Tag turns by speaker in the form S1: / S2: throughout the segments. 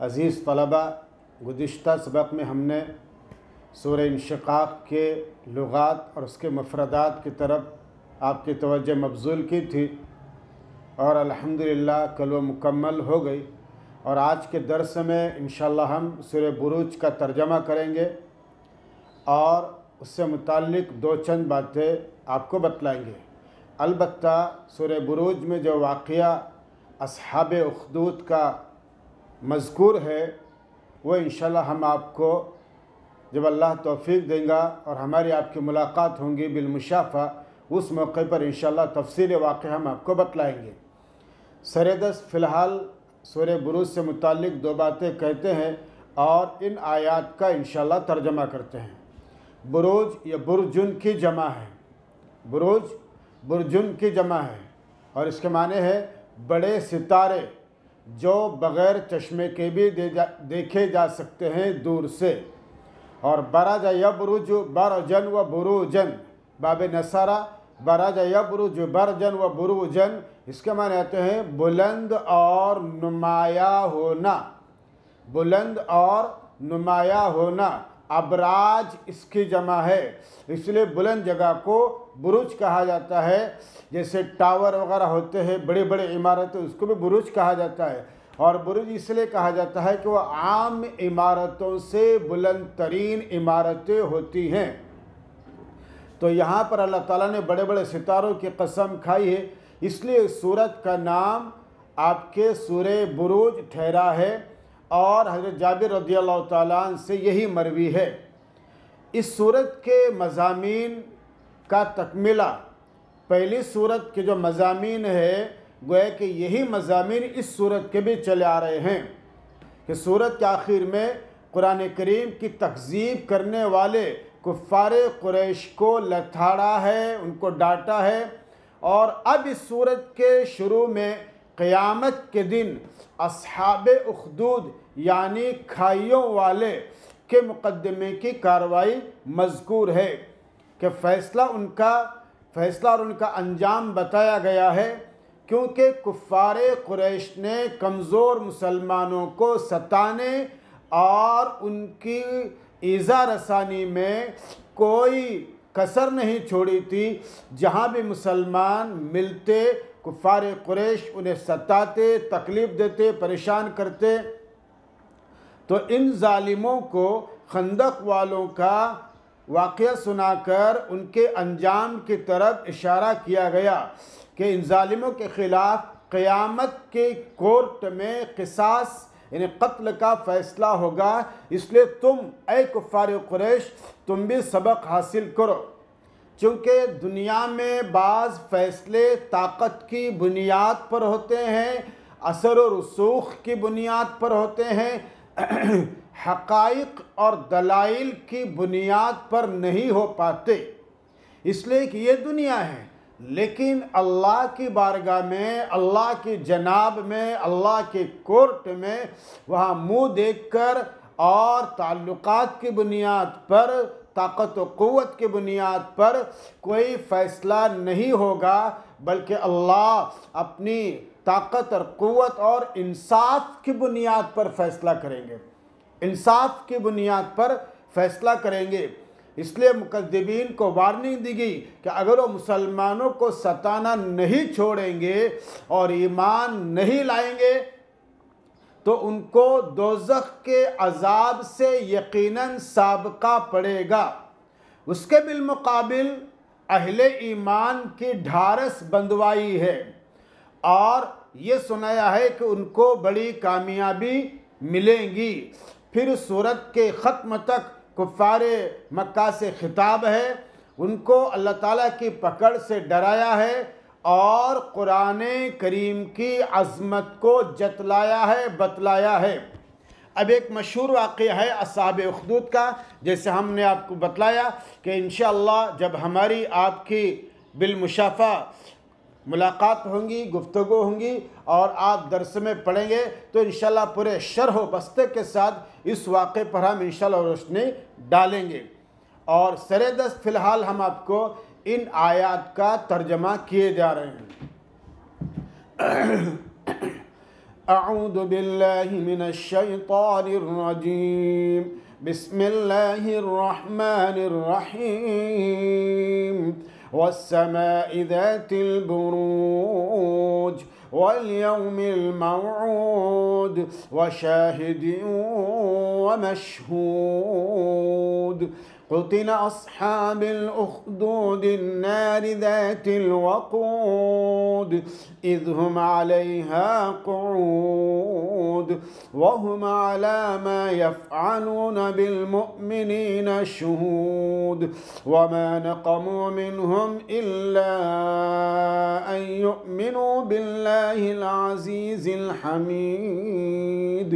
S1: अज़ीज़ तलबा, गुज़िश्ता सबक में हमने सूरह इंशिक़ाक़ के लुग़ात और उसके मफ़रदात की तरफ आपकी तवज्जो मबज़ूल की थी और अल्हम्दुलिल्लाह कल वो मुकम्मल हो गई। और आज के दर्स में इंशाअल्लाह हम सूरह बुरूज का तर्जमा करेंगे और उससे मुताल्लिक़ दो चंद बातें आपको बतलाएंगे। अलबत्ता सूरह बुरूज में जो वाक़या अस्हाब उख़दूद का मज़कूर है वो इंशाअल्लाह हम आपको जब अल्लाह तौफ़ीक़ देगा और हमारी आपकी मुलाकात होंगी बिलमुशाफ़ा, उस मौके पर इंशाअल्लाह तफ़सील वाक़या हम आपको बतलाएंगे। सरेदस फ़िलहाल सूरह बुरूज से मुताल्लिक़ दो बातें कहते हैं और इन आयात का इंशाअल्लाह तर्जमा करते हैं। बुरूज या बुरजुन की जमा है, बुरूज बुरजुन की जमा है और इसके माने है बड़े सितारे जो बग़ैर चश्मे के भी देखे जा सकते हैं दूर से। और बराजा यबरुज बरजन व बुरूजन, बाब नसारा बराजा यबरुज बरजन व बुरूजन, इसके माने आते हैं बुलंद और नुमाया होना, बुलंद और नुमाया होना। अबराज इसकी जमा है, इसलिए बुलंद जगह को बुरुज कहा जाता है। जैसे टावर वगैरह होते हैं, बड़े बड़े इमारतें, उसको भी बुरुज कहा जाता है। और बुरुज इसलिए कहा जाता है कि वह आम इमारतों से बुलंद तरीन इमारतें होती हैं। तो यहाँ पर अल्लाह ताला ने बड़े बड़े सितारों की कसम खाई है, इसलिए इस सूरत का नाम आपके सूरह बुरूज ठहरा है और हज़रत जाबिर रज़ियल्लाहु ताला अन्हु से यही मरवी है। इस सूरत के मज़ामीन का तकमिला पहली सूरत के जो मज़ामीन है, गोया कि यही मज़ामीन इस सूरत के भी चले आ रहे हैं कि सूरत के आखिर में कुरान करीम की तकज़ीब करने वाले कुफ़ारे कुरैश को लथाड़ा है, उनको डांटा है। और अब इस सूरत के शुरू में क़यामत के दिन अस्हाबे उख़दूद यानी खाइयों वाले के मुक़द्दमे की कार्रवाई मज़कूर है कि फ़ैसला और उनका अंजाम बताया गया है। क्योंकि कुफ़ारे कुरैश ने कमज़ोर मुसलमानों को सताने और उनकी ईज़ा रसानी में कोई कसर नहीं छोड़ी थी। जहाँ भी मुसलमान मिलते कुफ़ारे कुरैश उन्हें सताते, तकलीफ़ देते, परेशान करते। तो इन ज़ालिमों को खंदक वालों का वाक़या सुनाकर उनके अंजाम की तरफ इशारा किया गया कि इन ज़ालिमों के ख़िलाफ़ क़यामत के कोर्ट में क़िसास यानी क़त्ल का फ़ैसला होगा। इसलिए तुम ऐ कुफ़ार कुरैश तुम भी सबक हासिल करो। चूँकि दुनिया में बाज़ फ़ैसले ताकत की बुनियाद पर होते हैं, असर और रसूख की बुनियाद पर होते हैं, हक़ाइक़ और दलाइल की बुनियाद पर नहीं हो पाते। इसलिए कि ये दुनिया है, लेकिन अल्लाह की बारगाह में, अल्लाह की जनाब में, अल्लाह के कोर्ट में वहाँ मुँह देखकर और ताल्लुकात की बुनियाद पर, ताकत व क़ुव्वत की बुनियाद पर कोई फ़ैसला नहीं होगा, बल्कि अल्लाह अपनी ताकत और क़ुव्वत और इंसाफ की बुनियाद पर फ़ैसला करेंगे, इंसाफ की बुनियाद पर फ़ैसला करेंगे। इसलिए मुकद्दिबीन को वार्निंग दी गई कि अगर वो मुसलमानों को सताना नहीं छोड़ेंगे और ईमान नहीं लाएंगे तो उनको दोज़ख के अज़ाब से यकीनन साबका पड़ेगा। उसके बिलमुकाबिल अहले ईमान की ढारस बंधवाई है और ये सुनाया है कि उनको बड़ी कामयाबी मिलेंगी। फिर सूरत के ख़त्म तक कुफ़ारे मक्का से खिताब है, उनको अल्लाह ताला की पकड़ से डराया है और कुरान करीम की अज़मत को जतलाया है, बतलाया है। अब एक मशहूर वाक़या है अस्हाब उख़दूद का, जैसे हमने आपको बतलाया कि इंशाअल्लाह जब हमारी आपकी बिलमुशाफ़ा मुलाकात होंगी, गुफ्तगू होंगी और आप दर्स में पढ़ेंगे तो इंशाल्लाह पूरे शरह बस्ते के साथ इस वाक़े पर हम इंशाल्लाह रोशनी डालेंगे। और सरेदस्त फ़िलहाल हम आपको इन आयात का तर्जमा किए जा रहे हैं। अऊज़ु बिल्लाहि मिनश शैतानिर रजीम, बिस्मिल्लाहिर रहमानिर रहीम, वस्समाइ ज़ातिल बुरूज वल्यौमिल मौऊद वशाहिदिन वमशहूद, क़ुतिल अस्हाबिल उख़्दूद अन्नार ज़ातिल वक़ूद इज़ हुम अलैहा क़ुऊद वहुम अला मा यफ़अलून बिल मुअमिनीना शुहूद वमा नक़मू मिनहुम इल्ला अन यु'मिनू बिल्लाहिल अज़ीज़िल हमीद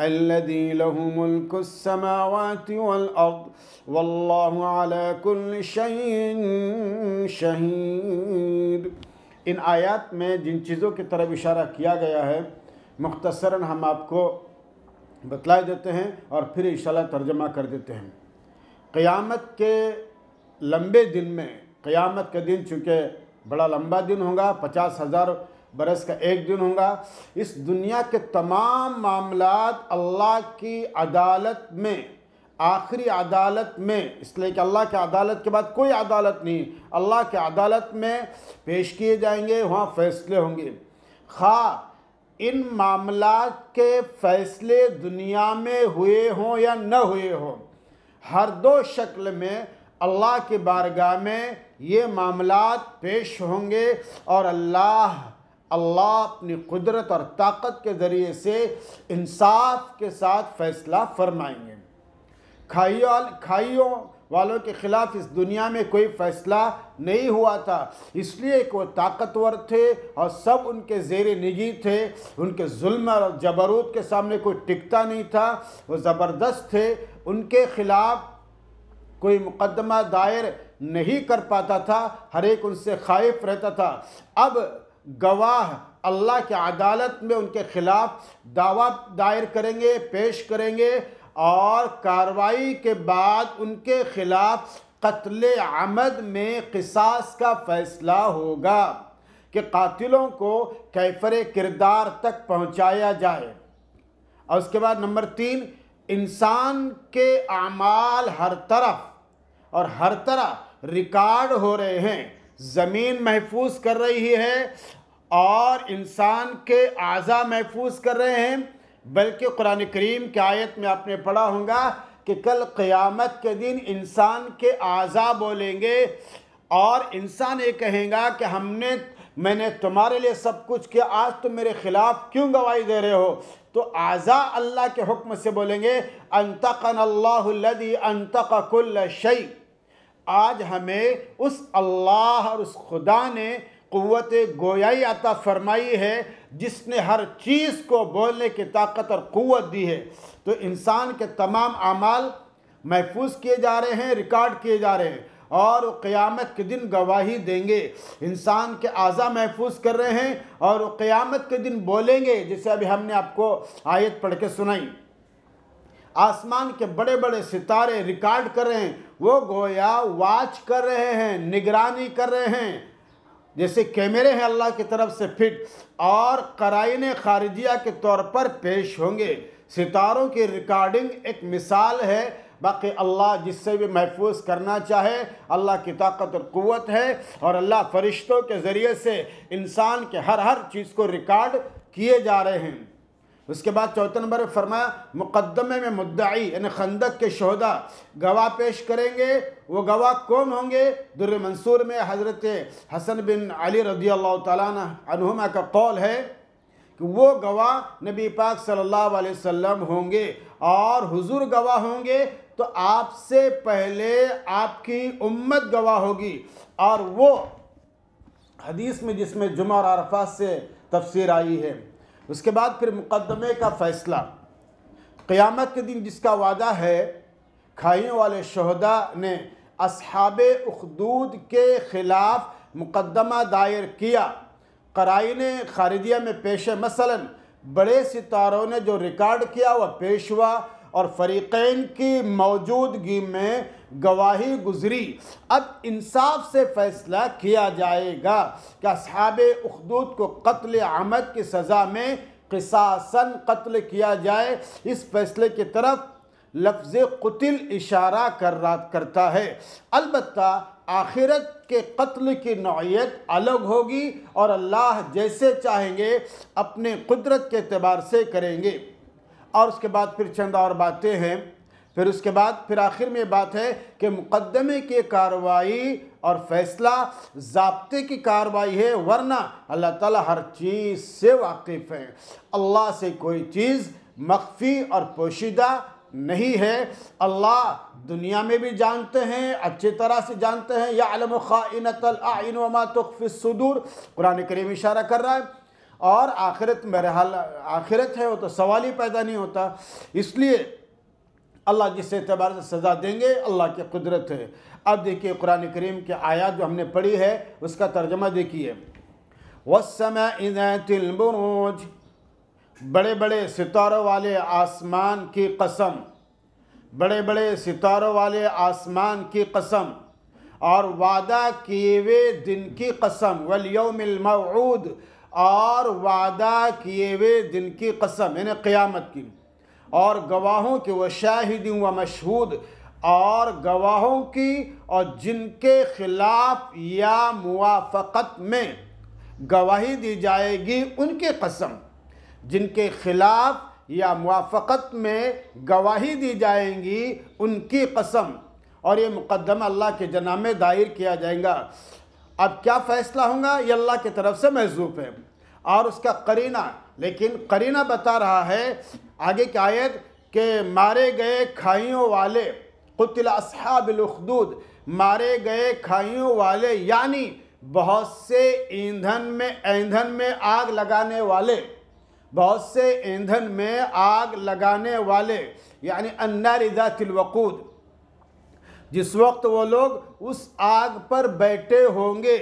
S1: अल्लज़ी लहु मुल्कुस समावाति वल अर्द वल्लाहु अला कुल्लि शैइन शहीद। इन आयात में जिन चीज़ों की तरफ इशारा किया गया है मुख्तसरन हम आपको बतला देते हैं और फिर इंशाल्लाह तर्जमा कर देते हैं। क़यामत के लंबे दिन में, क़यामत का दिन चूँकि बड़ा लंबा दिन होगा, 50,000 बरस का एक दिन होगा, इस दुनिया के तमाम मामलात अल्लाह की अदालत में, आखिरी अदालत में, इसलिए कि अल्लाह की अदालत के बाद कोई अदालत नहीं, अल्लाह के अदालत में पेश किए जाएंगे, वहाँ फ़ैसले होंगे। खा इन मामलात के फ़ैसले दुनिया में हुए हों या न हुए हों, हर दो शक्ल में अल्लाह की बारगाह में ये मामलात पेश होंगे और अल्लाह अपनी कुदरत और ताकत के ज़रिए से इंसाफ के साथ फ़ैसला फरमाएंगे। खाइयों वालों के ख़िलाफ़ इस दुनिया में कोई फ़ैसला नहीं हुआ था, इसलिए कि वो ताकतवर थे और सब उनके ज़ेरे निगी थे, उनके जुल्म और जबरूत के सामने कोई टिकता नहीं था, वो ज़बरदस्त थे, उनके ख़िलाफ़ कोई मुकदमा दायर नहीं कर पाता था, हर एक उनसे खाइफ रहता था। अब गवाह अल्लाह की अदालत में उनके ख़िलाफ़ दावा दायर करेंगे, पेश करेंगे और कार्रवाई के बाद उनके ख़िलाफ़ क़त्ल अमद में क़िसास का फ़ैसला होगा कि कातिलों को कैफ़रे किरदार तक पहुँचाया जाए। और उसके बाद नंबर 3, इंसान के अमाल हर तरफ और हर तरह रिकॉर्ड हो रहे हैं, ज़मीन महफूज कर रही है और इंसान के आज़ा महफूज कर रहे हैं। बल्कि कुरान करीम की आयत में आपने पढ़ा होगा कि कल क़यामत के दिन इंसान के आज़ा बोलेंगे और इंसान ये कहेगा कि मैंने तुम्हारे लिए सब कुछ किया, आज तुम मेरे ख़िलाफ़ क्यों गवाही दे रहे हो? तो आज़ा अल्लाह के हुक्म से बोलेंगे, अंतक़नल्लाहु लज़ी अंतक़ कुल्ल शै, आज हमें उस अल्लाह और उस खुदा ने क़ुव्वत गोयाई अता फरमाई है जिसने हर चीज़ को बोलने की ताकत और क़ुव्वत दी है। तो इंसान के तमाम अमाल महफूज किए जा रहे हैं, रिकॉर्ड किए जा रहे हैं और क़यामत के दिन गवाही देंगे। इंसान के आज़ा महफूज कर रहे हैं और क़यामत के दिन बोलेंगे, जैसे अभी हमने आपको आयत पढ़ के सुनाई। आसमान के बड़े बड़े सितारे रिकॉर्ड कर रहे हैं, वो गोया वाच कर रहे हैं, निगरानी कर रहे हैं, जैसे कैमरे हैं अल्लाह की तरफ से फिट, और कराइन खारिजिया के तौर पर पेश होंगे। सितारों की रिकॉर्डिंग एक मिसाल है, बाकी अल्लाह जिससे भी महफूज करना चाहे, अल्लाह की ताकत और क़ुव्वत है और अल्लाह फरिश्तों के ज़रिए से इंसान के हर चीज़ को रिकॉर्ड किए जा रहे हैं। उसके बाद 4 नंबर में फरमाया, मुक़द्दमे में मुद्दाई यानी खंदक के शोहदा गवाह पेश करेंगे। वो गवाह कौन होंगे? दुर्र मंसूर में हज़रत हसन बिन अली रज़ियल्लाहु ताला अन्हुमा का कौल है कि वो गवाह नबी पाक सल्लल्लाहु अलैहि वसल्लम होंगे और हुजूर गवाह होंगे तो आपसे पहले आपकी उम्मत गवाह होगी। और वो हदीस में जिसमें जुमा और अरफात से तफसीर आई है। उसके बाद फिर मुक़द्दमे का फ़ैसला, क़यामत के दिन जिसका वादा है, खाइयों वाले शहदा ने अस्हाबे उखदूद के ख़िलाफ़ मुकदमा दायर किया। क़राइन खारिजिया में पेश मसलन बड़े सितारों ने जो रिकॉर्ड किया वह पेश हुआ और फ़रीक़ैन की मौजूदगी में गवाही गुजरी। अब इंसाफ से फ़ैसला किया जाएगा कि अस्हाबे उखदूद को क़त्ल आमद की सज़ा में क़िसासन क़त्ल किया जाए। इस फैसले की तरफ लफ्ज़ क़ुतिल इशारा करता है। अलबत्ता आखिरत के क़त्ल की नौइयत अलग होगी और अल्लाह जैसे चाहेंगे अपने कुदरत के एतबार से करेंगे। और उसके बाद फिर चंद और बातें हैं। फिर आखिर में बात है कि मुकदमे की कार्रवाई और फैसला ज़ाब्ते की कार्रवाई है, वरना अल्लाह ताला हर चीज़ से वाकिफ़ है। अल्लाह से कोई चीज़ मख्फी और पोशीदा नहीं है। अल्लाह दुनिया में भी जानते हैं, अच्छी तरह से जानते हैं। यअलमु खाइनतल अयुन व मा तुख्फी सुदूर, कुरान करीम इशारा कर रहा है। और आखिरत में बहरहाल आखिरत है, वो तो सवाल ही पैदा नहीं होता। इसलिए अल्लाह जिस एतबार से सज़ा देंगे अल्लाह की कुदरत है। अब देखिए कुरान करीम के आयत जो हमने पढ़ी है उसका तर्जमा देखिए। वस्समाइ ज़ातिल बुरूज, बड़े बड़े सितारों वाले आसमान की कसम, बड़े बड़े सितारों वाले आसमान की कसम और वादा किए हुए दिन की कसम, वल यौमिल मौऊद, और वादा किए हुए दिन की कसम यानी क़यामत की, और गवाहों की व शाहिदीन व मशहूद, और गवाहों की और जिनके खिलाफ या मुवाफ़क़त में गवाही दी जाएगी उनकी कसम, जिनके खिलाफ या मुवाफ़क़त में गवाही दी जाएंगी उनकी कसम। और ये मुकदमा अल्लाह के जनाब में दायर किया जाएगा। अब क्या फ़ैसला होगा ये अल्लाह की तरफ से महज़ूफ़ है और उसका करीना, लेकिन करीना बता रहा है आगे की आयत के मारे गए खाइयों वाले, क़ुतिल अस्हाबुल उख़दूद, मारे गए खाइयों वाले, यानी बहुत से ईंधन में आग लगाने वाले, बहुत से ईंधन में आग लगाने वाले, यानी अन्नार ज़ातिल वक़ूद, जिस वक्त वो लोग उस आग पर बैठे होंगे,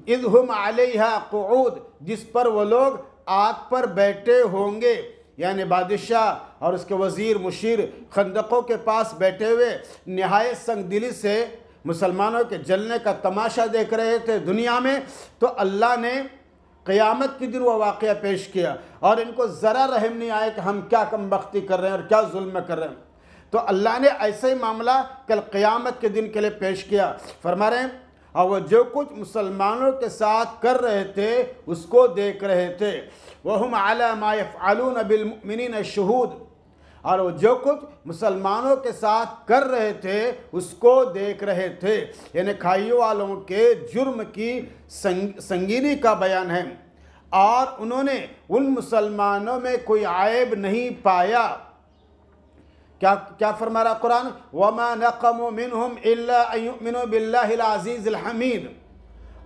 S1: इज़ हुम अलैहा क़ुऊद, जिस पर वो लोग आग पर बैठे होंगे, यानी बादशाह और उसके वज़ीर मुशीर खंदकों के पास बैठे हुए निहायत संगदिली से मुसलमानों के जलने का तमाशा देख रहे थे दुनिया में। तो अल्लाह ने क़यामत के दिन वो वाक़या पेश किया और इनको ज़रा रहम नहीं आया कि हम क्या कमबख्ती कर रहे हैं और क्या जुल्म कर रहे हैं। तो अल्लाह ने ऐसा ही मामला कल क़यामत के दिन के लिए पेश किया। फरमा रहे हैं और वह जो कुछ मुसलमानों के साथ कर रहे थे उसको देख रहे थे। वहुम अला मा यफ़अलून बिल मुमिनीन शहूद, और वो जो कुछ मुसलमानों के साथ कर रहे थे उसको देख रहे थे, यानी खाइयों वालों के जुर्म की संगीनी का बयान है। और उन्होंने उन मुसलमानों में कोई आयब नहीं पाया। क्या फरमा रहा कुरान, वमा नक़मू मिनहुम इल्ला अन युमिनू बिल्लाहिल अज़ीज़िल हमीद,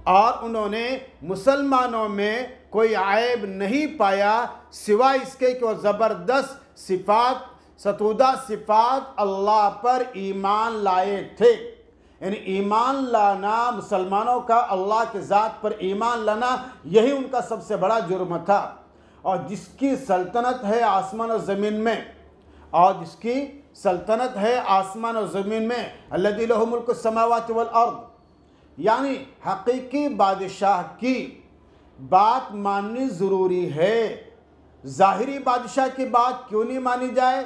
S1: और उन्होंने मुसलमानों में कोई आयब नहीं पाया सिवाय इसके कि वह ज़बरदस्त सिफ़ात, सतूदा सिफ़ात अल्लाह पर ईमान लाए थे। यानी ईमान लाना, मुसलमानों का अल्लाह के ज़ात पर ईमान लाना, यही उनका सबसे बड़ा जुर्म था। और जिसकी सल्तनत है आसमान और ज़मीन में, और जिसकी सल्तनत है आसमान और ज़मीन में, अल्लज़ी लहु मुल्कु समावाति वल अर्द, यानी हकीकी बादशाह की बात माननी ज़रूरी है। ज़ाहिरी बादशाह की बात क्यों नहीं मानी जाए?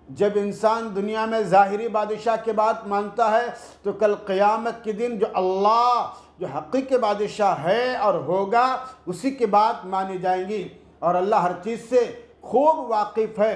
S1: जब इंसान दुनिया में ज़ाहिरी बादशाह की बात मानता है तो कल क़यामत के दिन जो अल्लाह, जो हकीकी बादशाह है और होगा, उसी की बात मानी जाएंगी। और अल्लाह हर चीज़ से खूब वाकिफ़ है।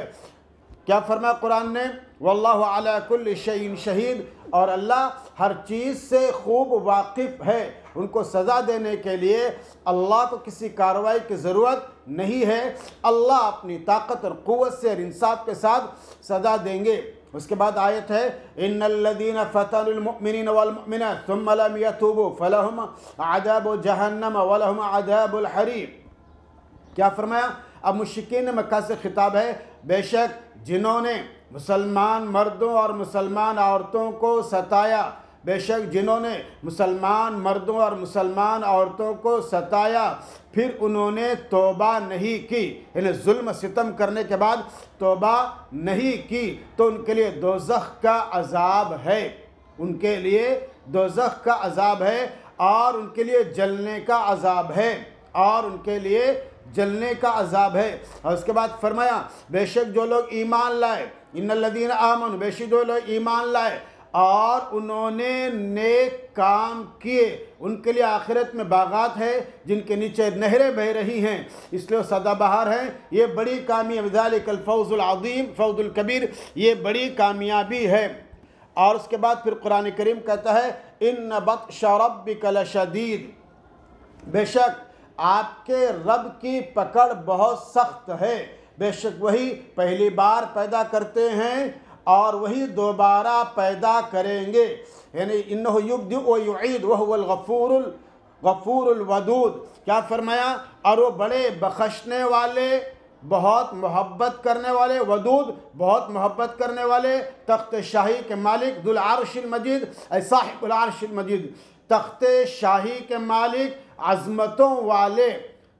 S1: क्या फरमा कुरान ने, वल्लाहु अला कुल्लि शैइन शहीद, और अल्लाह हर चीज़ से खूब वाकिफ़ है। उनको सज़ा देने के लिए अल्लाह को किसी कार्रवाई की ज़रूरत नहीं है। अल्लाह अपनी ताकत और क़ुव्वत से और इंसाफ के साथ सज़ा देंगे। उसके बाद आयत है, इन्नल्लज़ीना फ़तनुल मुअमिनीन वल मुअमिनात सुम्मा लम यतूबू फलहुम अज़ाबु जहन्नम व लहुम अज़ाबुल हरीक़। क्या फरमाया? अब मुश्रिकीन मक्का से खिताब है, बेशक जिन्होंने मुसलमान मर्दों और मुसलमान औरतों को सताया, बेशक जिन्होंने मुसलमान मर्दों और मुसलमान औरतों को सताया फिर उन्होंने तौबा नहीं की, यानी जुल्म सितम करने के बाद तौबा नहीं की, तो उनके लिए दोज़ख का अज़ाब है, उनके लिए दोज़ख का अज़ाब है और उनके लिए जलने का अज़ाब है, और उनके लिए जलने का अज़ाब है। और उसके बाद फरमाया बेशक जो लोग ईमान लाए, इन्नल्लज़ीना आमनू, बेशक जो लोग ईमान लाए और उन्होंने नेक काम किए, उनके लिए आखिरत में बागात है जिनके नीचे नहरें बह रही हैं, इसलिए सदाबहार हैं। ये बड़ी कामयाबी, ज़ालिकल फ़ौज़ुल अज़ीम फ़ौज़ुल कबीर, ये बड़ी कामयाबी है। और उसके बाद फिर कुरान करीम कहता है इन्न बत्शा रब्बिका लशदीद, बेशक आपके रब की पकड़ बहुत सख्त है। बेशक वही पहली बार पैदा करते हैं और वही दोबारा पैदा करेंगे, यानी इन्नहु युब्दिउ व युईद व हुवल गफूरुल वदूद। क्या फरमाया? और वो बड़े बख्शने वाले, बहुत मोहब्बत करने वाले, वदूद बहुत मोहब्बत करने वाले, तख्त शाही के मालिक, दुल अर्शिल मजीद, साहिबुल अर्शिल मजीद, तख्त शाही के मालिक, अज़मतों वाले,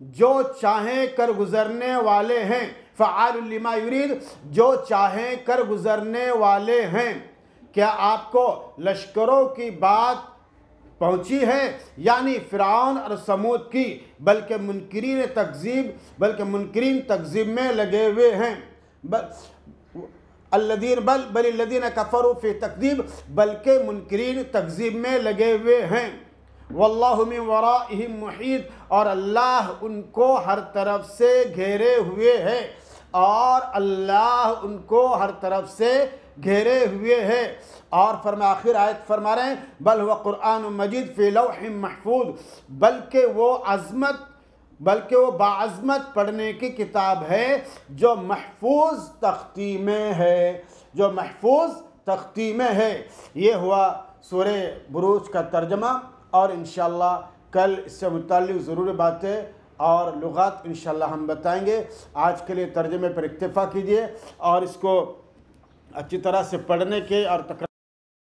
S1: जो चाहें कर गुज़रने वाले हैं, फ़आलुल लिमा युरीद, जो चाहें कर गुज़रने वाले हैं। क्या आपको लश्करों की बात पहुंची है, यानी फ़िरऔन और समूद की, बल्कि मुनकिरीन तकज़ीब में लगे हुए हैं। बल्लज़ीन कफ़रू फ़ी तकज़ीब, बल्कि मुनकिरीन तकज़ीब में लगे हुए हैं। वल्लाहु मिन वराइहिम मुहीत, और अल्लाह उनको हर तरफ से घेरे हुए है, और अल्लाह उनको हर तरफ से घेरे हुए है। और आखिर आयत फरमा रहे हैं बल हुवा कुरआन मजीद फ़ी लौहिम महफूज, बल्कि वो बाअज़मत पढ़ने की किताब है जो महफूज तख्ती में है, जो महफूज तख्ती में है। ये हुआ सूरे बुरूज का तर्जमा, और इंशाअल्लाह कल इससे मुताल्लिक़ ज़रूरी बातें और लुगात इंशाअल्लाह हम बताएंगे। आज के लिए तर्जमे पर इक्तिफ़ा कीजिए और इसको अच्छी तरह से पढ़ने के और